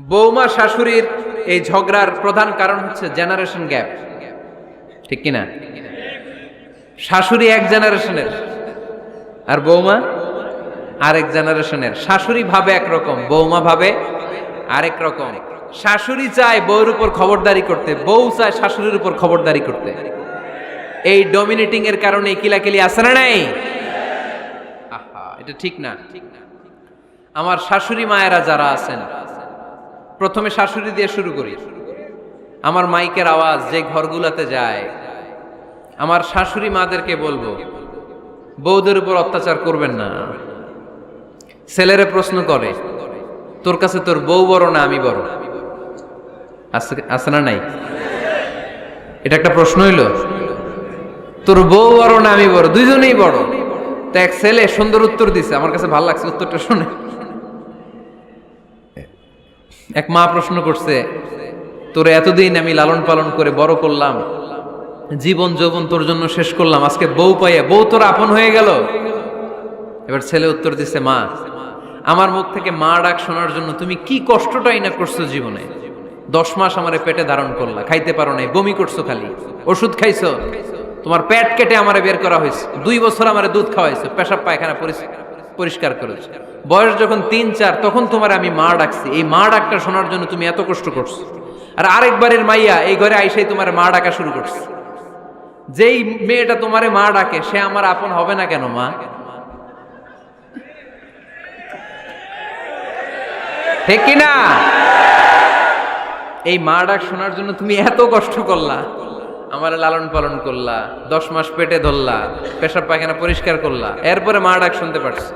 বৌমা শাশুড়ির এই ঝগড়ার প্রধান কারণ হচ্ছে জেনারেশন গ্যাপ, ঠিক কিনা? শাশুড়ি এক জেনারেশনের আর বৌমা আরেক জেনারেশনের। শাশুড়ি ভাবে একরকম, বৌমা ভাবে আরেক রকম। শাশুড়ি চায় বউর উপর খবরদারি করতে, বউ চায় শাশুড়ির উপর খবরদারি করতে। এই ডমিনেটিং এর কারণে কিলাকিলি আছে না নাই? আহা, এটা ঠিক না। আমার শাশুড়ি মায়েরা যারা আছেন, প্রথমে শাশুড়ি দিয়ে শুরু করি। আমার মাইকের আওয়াজ যে ঘরগুলোতে যায়, আমার শাশুড়ি মাদেরকে বলবো, বউদের উপর অত্যাচার করবেন না। ছেলেরে প্রশ্ন করে, তোর কাছে তোর বউ বড় না আমি বড়? আছে না নাই? এটা একটা প্রশ্ন হইল। তোর বউ বড় না আমি বড়? দুইজনেই বড়। তো এক ছেলে সুন্দর উত্তর দিছে, আমার কাছে ভালো লাগছে উত্তরটা শুনে। এক মা প্রশ্ন করছে, তোর এতদিন আমি লালন পালন করে বড় করলাম, জীবন যৌবন তোর জন্য শেষ করলাম, আজকে বউ পাইয়া বউ তোর আপন হয়ে গেল? এবার ছেলে উত্তর দিছে, মা, আমার মুখ থেকে মা ডাক শোনার জন্য তুমি কি কষ্টটাই না করছো জীবনে। 10 মাস আমারে পেটে ধারণ করলা, খাইতে পারো নাই, বমি করছো, খালি ওষুধ খাইছো, তোমার পেট কেটে আমারে বের করা হয়েছে, 2 বছর আমারে দুধ খাওয়াইছো, পেশাব পায়খানা পরিষ্কার করেছো। বয়স যখন 3-4 তখন তোমার আমি মা ডাকছি, এই মা ডাকটা শোনার জন্য তুমি এত কষ্ট করছো। আর আরেকবারের মাইয়া এই ঘরে আইসাই তোমার মা ডাকা শুরু করছে। যেই মেয়েটা তোমারে মা ডাকে সে আমার আপন হবে না কেন মা? ঠিক কিনা? এই মা ডাক শোনার জন্য তুমি এত কষ্ট করলা, আমার লালন পালন করলা, 10 মাস পেটে ধরলা, পেশাব পায়খানা পরিষ্কার করলা, এরপরে মা ডাক শুনতে পারছো।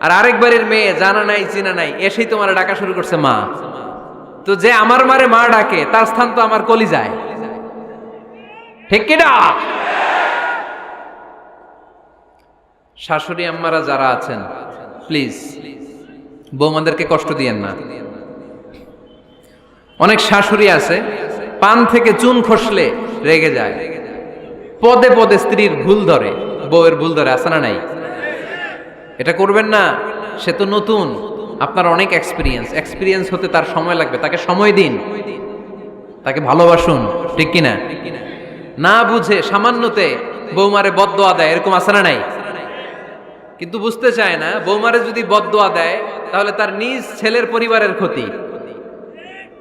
আর আরেকবারের মেয়ে জানা নাই চিনা নাই এসেই তোমার ডাকা শুরু করছে মা। তো যে আমার মারে মা ডাকে তার স্থান তো আমার কলিজায়, ঠিক কিনা? শাশুড়ি আম্মারা যারা আছেন, প্লিজ বৌমাদেরকে কষ্ট দিয়েন না। অনেক শাশুড়ি আছে পান থেকে চুন খসলে রেগে যায়, পদে পদে স্ত্রীর ভুল ধরে, বউয়ের ভুল ধরে, আছে না নাই? এটা করবেন না। সে তো নতুন, আপনার অনেক এক্সপিরিয়েন্স হতে তার সময় লাগবে, তাকে সময় দিন, তাকে ভালোবাসুন, ঠিক কিনা? না বুঝে সামান্যতে বৌমারে বদদোয়া দেয়, এরকম আছে না নাই? কিন্তু বুঝতে চায় না, বৌমারে যদি বদদোয়া দেয় তাহলে তার নিজ ছেলের পরিবারের ক্ষতি,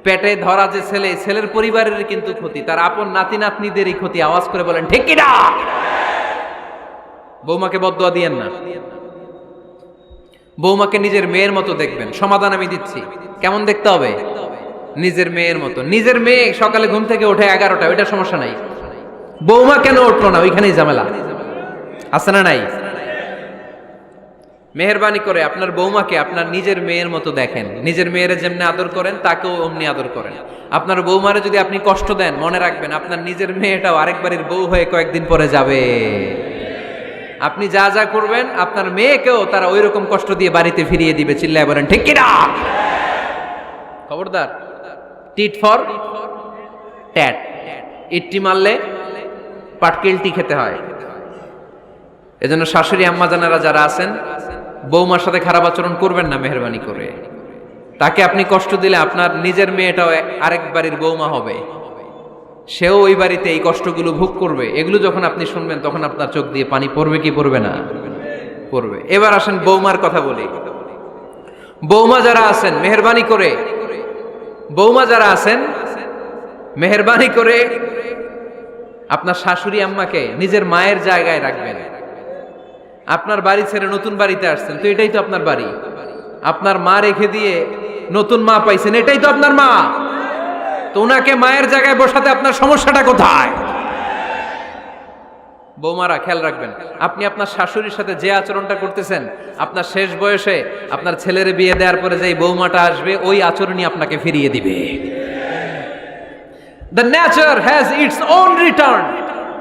পেটে ধরা যে ছেলে, ছেলের পরিবারের কিন্তু ক্ষতি, তার আপন নাতি নাতনিদেরই ক্ষতি। আওয়াজ করে বলেন ঠিক কিনা? বৌমাকে বদদোয়া দিয়েন না। বৌমাকে নিজের মেয়ের মতো দেখবেন। সমাধান আমি দিচ্ছি। কেমন দেখতে হবে? নিজের মেয়ের মতো। নিজের মেয়ে সকালে ঘুম থেকে ওঠে 11টা, ওইটা সমস্যা নাই। বৌমা কেন উঠলো না, ওইখানেই ঝামেলা, আছে না নাই? মেহেরবানি করে আপনার বৌমাকে আপনার নিজের মেয়ের মতো দেখেন। নিজের মেয়েরে যেমনি আদর করেন তাকেও অমনি আদর করেন। আপনার বৌমারে যদি আপনি কষ্ট দেন, মনে রাখবেন আপনার নিজের মেয়েটাও আরেকবারের বউ হয়ে কয়েকদিন পরে যাবে। আপনি যা যা করবেন আপনার মেয়েকেও তারা ওই রকম কষ্ট দিয়ে বাড়িতে ফিরিয়ে দিবে। চিল্লায় বলেন ঠিক কিনা? খবরদার, টিট ফর ট্যাট। ইট্টি মারলে পাটকেলটি খেতে হয়। এজন্য শাশুড়ি আম্মা জানারা যারা আছেন, বৌমার সাথে খারাপ আচরণ করবেন না মেহেরবানি করে। তাকে আপনি কষ্ট দিলে আপনার নিজের মেয়েটাও আরেক বাড়ির বৌমা হবে, সেও ওই বাড়িতে এই কষ্টগুলো ভোগ করবে। এগুলো যখন আপনি শুনবেন তখন আপনার চোখ দিয়ে পানি পড়বে কি পড়বে না? পড়বে। এবার আসেন বৌমার কথা বলি। বৌমা যারা আছেন মেহেরবানি করে, বৌমা যারা আছেন মেহেরবানি করে আপনার শাশুড়ি আম্মাকে নিজের মায়ের জায়গায় রাখবেন। আপনার বাড়ি ছেড়ে নতুন বাড়িতে আসছেন, তো এটাই তো আপনার বাড়ি। আপনার মা রেখে দিয়ে নতুন মা পাইছেন, এটাই তো আপনার মা। তো ওনাকে মায়ের জায়গায় বসাতে আপনার সমস্যাটা কোথায়? বৌমারা খেয়াল রাখবেন, আপনি আপনার শাশুড়ির সাথে যে আচরণটা করতেছেন, আপনার শেষ বয়সে আপনার ছেলের বিয়ে দেওয়ার পরে যে বৌমাটা আসবে ওই আচরণই আপনাকে ফিরিয়ে দিবে। The nature has its own return.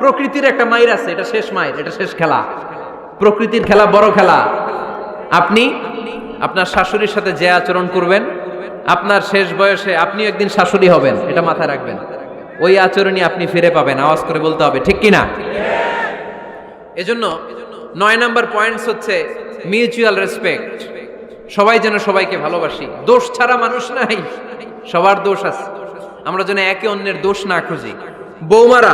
প্রকৃতির একটা মাইর আছে, এটা শেষ মাইর, এটা শেষ খেলা। প্রকৃতির খেলা বড় খেলা। আপনি আপনার শাশুড়ির সাথে যে আচরণ করবেন, আপনার শেষ বয়সে আপনি একদিন শাশুড়ি হবেন, এটা মাথায় রাখবেন। ওই আচরণই আপনি ফিরে পাবেন। আওয়াজ করে বলতে হবে ঠিক কিনা? এজন্য 9 নাম্বার পয়েন্টস হচ্ছে মিউচুয়াল রেসপেক্ট। সবাই যেন সবাইকে ভালোবাসি। দোষ ছাড়া মানুষ নাই। সবার দোষ আছে, আমরা যেন একে অন্যের দোষ না খুঁজি। বৌমারা,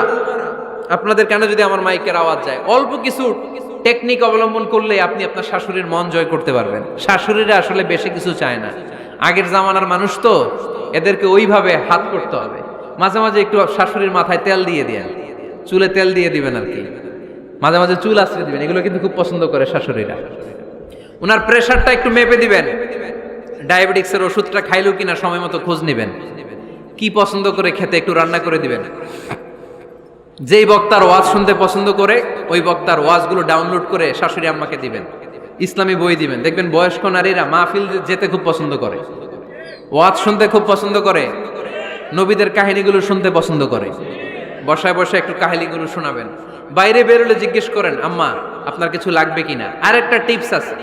আপনাদের কেন যদি আমার মাইকের আওয়াজ যায়, অল্প কিছু টেকনিক অবলম্বন করলে আপনি আপনার শাশুড়ির মন জয় করতে পারবেন। শাশুড়িরা আসলে বেশি কিছু চায় না, আগের জামানার মানুষ তো, এদেরকে ওইভাবে হাত করতে হবে। মাঝে মাঝে একটু শাশুড়ির মাথায় তেল দিয়ে দেন, চুলে তেল দিয়ে দিবেন আর কি, মাঝে মাঝে চুল আশ্রয় দিবেন, এগুলো কিন্তু খুব পছন্দ করে শাশুড়িরা। ওনার প্রেশারটা একটু মেপে দিবেন, ডায়াবেটিক্সের ওষুধটা খাইলো কিনা সময় মতো খোঁজ নিবেন, কি পছন্দ করে খেতে একটু রান্না করে দিবেন। যেই বক্তার ওয়াজ শুনতে পছন্দ করে ওই বক্তার ওয়াজগুলো ডাউনলোড করে শাশুড়ি আম্মাকে দিবেন, ইসলামী বই দিবেন। দেখবেন বয়স্ক নারীরা মাহফিল যেতে খুব পছন্দ করে, ওয়াজ শুনতে খুব পছন্দ করে, নবীদের কাহিনীগুলো শুনতে পছন্দ করে। বসায় বসায় একটু কাহিনীগুলো শোনাবেন। বাইরে বেরোলে জিজ্ঞেস করেন, আম্মা আপনার কিছু লাগবে কিনা। আর একটা টিপস আছে,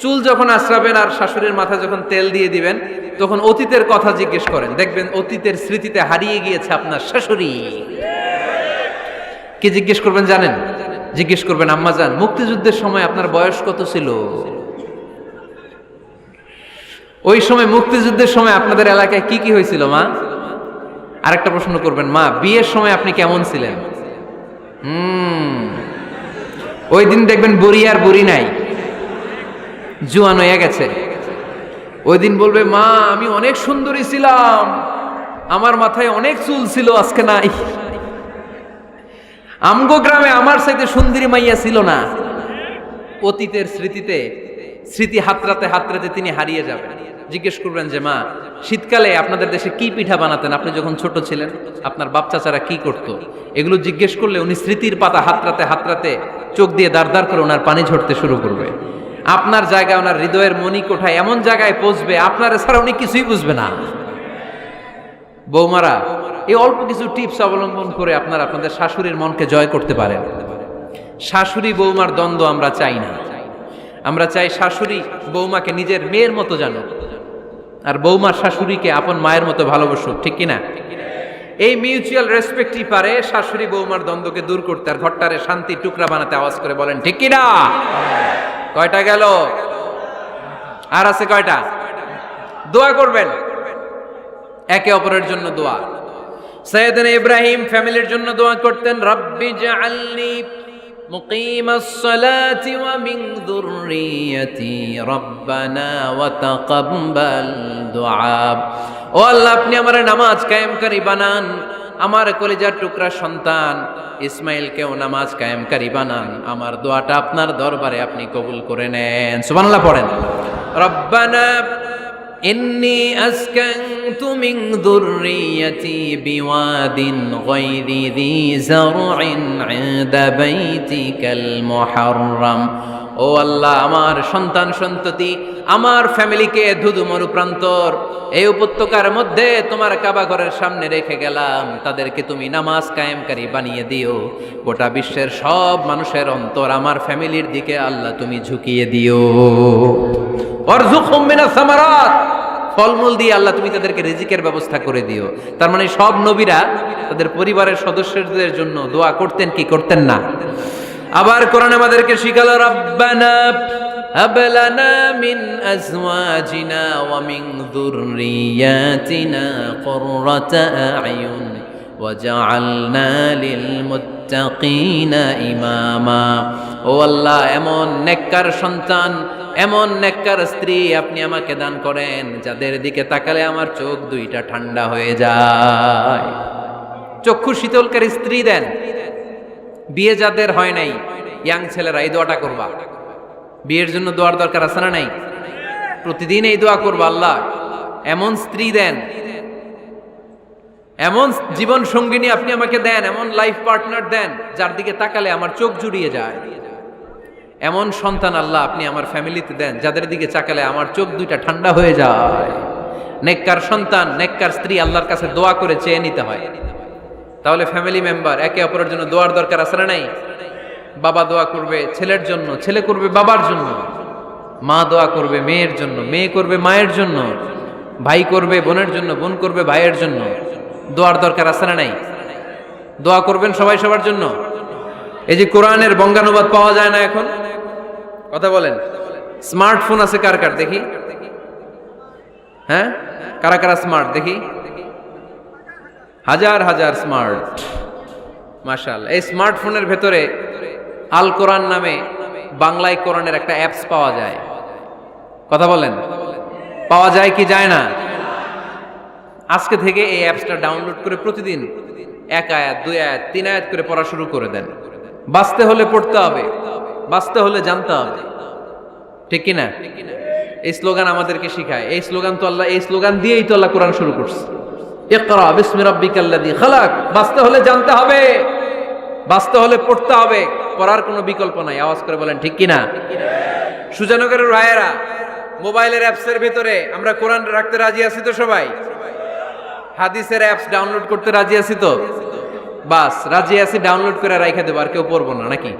চুল যখন আশ্রাবেন আর শাশুড়ির মাথায় যখন তেল দিয়ে দিবেন, তখন অতীতের কথা জিজ্ঞেস করেন, দেখবেন অতীতের স্মৃতিতে হারিয়ে গিয়েছে আপনার শাশুড়ি। কি জিজ্ঞেস করবেন জানেন? জিজ্ঞেস করবেন, আম্মা জান, মুক্তিযুদ্ধের সময় আপনার বয়স কত ছিল? ওই সময় মুক্তিযুদ্ধের সময় আপনাদের এলাকায় কি কি হয়েছিল মা? আরেকটা প্রশ্ন করবেন, মা বিয়ের সময় আপনি কেমন ছিলেন? ওই দিন দেখবেন বুড়ি আর বুড়ি নাই, জুয়ান হয়ে গেছে। ওই দিন বলবে, মা আমি অনেক সুন্দরী ছিলাম, আমার মাথায় অনেক চুল ছিল, আজকে নাই। আমগো গ্রামে আমার চাইতে সুন্দরী মাইয়া ছিল না। অতীতের স্মৃতিতে, স্মৃতি হাতরাতে হাতরাতে তিনি হারিয়ে যাবেন। জিজ্ঞেস করবেন যে, মা শীতকালে আপনাদের দেশে কি পিঠা বানাতেন আপনি যখন ছোট ছিলেন, আপনার বাপ চাচারা কি করতো? এগুলো জিজ্ঞেস করলে উনি স্মৃতির পাতা হাতরাতে হাতরাতে চোখ দিয়ে দাঁড় দাঁড় করে ওনার পানি ঝরতে শুরু করবে। আপনার জায়গায়, ওনার হৃদয়ের মনি কোঠায় এমন জায়গায় পৌঁছবে, আপনার ছাড়া উনি কিছুই বুঝবে না। বৌমারা, এই অল্প কিছু টিপস অবলম্বন করে আপনারা আপনাদের শাশুড়ির মনকে জয় করতে পারেন। শাশুড়ি বৌমার দ্বন্দ্ব আমরা চাই না, আমরা চাই শাশুড়ি বৌমাকে নিজের মেয়ের মতো জানো, আর বৌমার শাশুড়িকে আপন মায়ের মতো ভালোবাসুক, ঠিক কিনা? এই মিউচুয়াল রেসপেক্টই পারে শাশুড়ি বৌমার দ্বন্দ্বকে দূর করতে, আর ঘরটারে শান্তির টুকরা বানাতে। আওয়াজ করে বলেন ঠিক কিনা? কয়টা গেল? আর আছে কয়টা? দোয়া করবেন একে অপরের জন্য। দোয়া, সাইয়েদনা ইব্রাহিম ফ্যামিলির জন্য দোয়া করতেন, রব্বি জাআলনি মুকিমাস সালাতি ওয়া মিন যুররিয়াতি রব্বানা ওয়া তাকাব্বাল দুআ। ও আল্লাহ, আপনি আমার নামাজ কায়েমকারী বানান, আমার কলিজার টুকরা সন্তান ইসমাইলকেও নামাজ কায়েমকারী বানান, আমার দোয়াটা আপনার দরবারে আপনি কবুল করে নেন। সুবহানাল্লাহ পড়েন। রব্বানা ইন্নী আসকানতু মিন যুররিয়াতি বিওয়াদিন গায়রি যী যারইন ইনদা বাইতিকাল মুহাররাম। ও আল্লাহ, আমার সন্তান সন্ততি, আমার ফ্যামিলিকে ধুধু মরুপ্রান্তর এই উপত্যকার মধ্যে তোমার কাবা ঘরের সামনে রেখে গেলাম, তাদেরকে তুমি নামাজ কায়েমকারী বানিয়ে দিও। গোটা বিশ্বের সব মানুষের অন্তর আমার ফ্যামিলির দিকে আল্লাহ তুমি ঝুঁকিয়ে দিও। ওয়ারযুকহুম মিনাস সামারাত, ফলমূল দিয়ে আল্লাহ তুমি তাদেরকে রিজিকের ব্যবস্থা করে দিও। তার মানে সব নবীরা তাদের পরিবারের সদস্যদের জন্য দোয়া করতেন কি করতেন না? আবার কোরআন আমাদেরকে শিখালো, রব্বানা হাব লানা মিন আজওয়াজিনা ওয়া মিন যুররিয়াতিনা কুররাতা আ'য়ুন ওয়াজআলনা লিল মুত্তাকিনা ইমামা। ও আল্লাহ, এমন নেককার সন্তান, এমন নেককার স্ত্রী আপনি আমাকে দান করেন যাদের দিকে তাকালে আমার চোখ দুইটা ঠান্ডা হয়ে যায়। চক্ষু শীতলকারী স্ত্রী দেন। বিয়ে যাদের হয় নাই, ইয়াং ছেলেরা এই দোয়াটা করবা। বিয়ের জন্য দোয়ার দরকার আছে না নাই? প্রতিদিন এই দোয়া করবা, আল্লাহ এমন স্ত্রী দেন, এমন জীবন সঙ্গিনী আপনি আমাকে দেন, এমন লাইফ পার্টনার দেন যার দিকে তাকালে আমার চোখ জুড়িয়ে যায়। এমন সন্তান আল্লাহ আপনি আমার ফ্যামিলিতে দেন যাদের দিকে তাকালে আমার চোখ দুইটা ঠান্ডা হয়ে যায়। নেককার সন্তান, নেককার স্ত্রী আল্লাহর কাছে দোয়া করে চেয়ে নিতে হয়। তাহলে ফ্যামিলি মেম্বার একে অপরের জন্য দোয়ার দরকার আছে না নাই? বাবা দোয়া করবে ছেলের জন্য, ছেলে করবে বাবার জন্য, মা দোয়া করবে মেয়ের জন্য, মেয়ে করবে মায়ের জন্য, ভাই করবে বোনের জন্য, বোন করবে ভাইয়ের জন্য। দোয়ার দরকার আছে না নাই? দোয়া করবেন সবাই সবার জন্য। এই যে কোরআনের বঙ্গানুবাদ পাওয়া যায় না এখন, কথা বলেন। স্মার্টফোন আছে কার কার দেখি? হ্যাঁ, কারা কারা স্মার্ট দেখি? হাজার হাজার স্মার্ট, মাশাআল্লাহ। এই স্মার্টফোনের ভেতরে আল কোরআন নামে বাংলায় কোরআনের একটা অ্যাপস পাওয়া যায়। কথা বলেন, পাওয়া যায় কি যায় না? আজকে থেকে এই অ্যাপসটা ডাউনলোড করে প্রতিদিন 1 আয়াত 2 আয়াত 3 আয়াত করে পড়া শুরু করে দেন। বাঁচতে হলে পড়তে হবে, বাঁচতে হলে জানতে হবে, ঠিক কি না? এই স্লোগান আমাদেরকে শিখায়। এই স্লোগান তো আল্লাহ, এই স্লোগান দিয়েই তো আল্লাহ কোরআন শুরু করছে, ইকরা বিসমি রাব্বিকাল্লাযী খালাক। বাঁচতে হলে জানতে হবে, বাঁচতে হলে পড়তে হবে, পড়ার কোনো বিকল্প নাই। আওয়াজ করে বলেন ঠিক কি না? সুজানগরের রায়েরা, মোবাইলের অ্যাপসের ভিতরে আমরা কোরআন রাখতে রাজি আছি তো সবাই? হাদিসের অ্যাপস ডাউনলোড করতে রাজি আছি তো? বাস রাজি আছি, ডাউনলোড করে রাইখা দেবো, আর কেউ পড়বো না নাকি?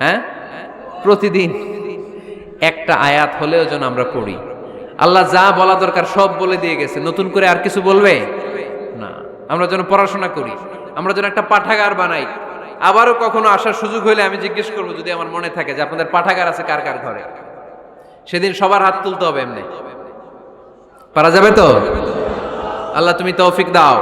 হ্যাঁ, প্রতিদিন একটা আয়াত হলেও যেন আমরা পড়ি। আল্লাহ যা বলা দরকার সব বলে দিয়ে গেছে, নতুন করে আর কিছু বলবে না। আমরা যেন পড়াশোনা করি, আমরা যেন একটা পাঠাগার বানাই। আবারও কখনো আসার সুযোগ হইলে আমি জিজ্ঞেস করবো, যদি আমার মনে থাকে যে আপনাদের পাঠাগার আছে কার কার ঘরে, সেদিন সবার হাত তুলতে হবে। এমনি পারা যাবে তো? আল্লাহ তুমি তৌফিক দাও।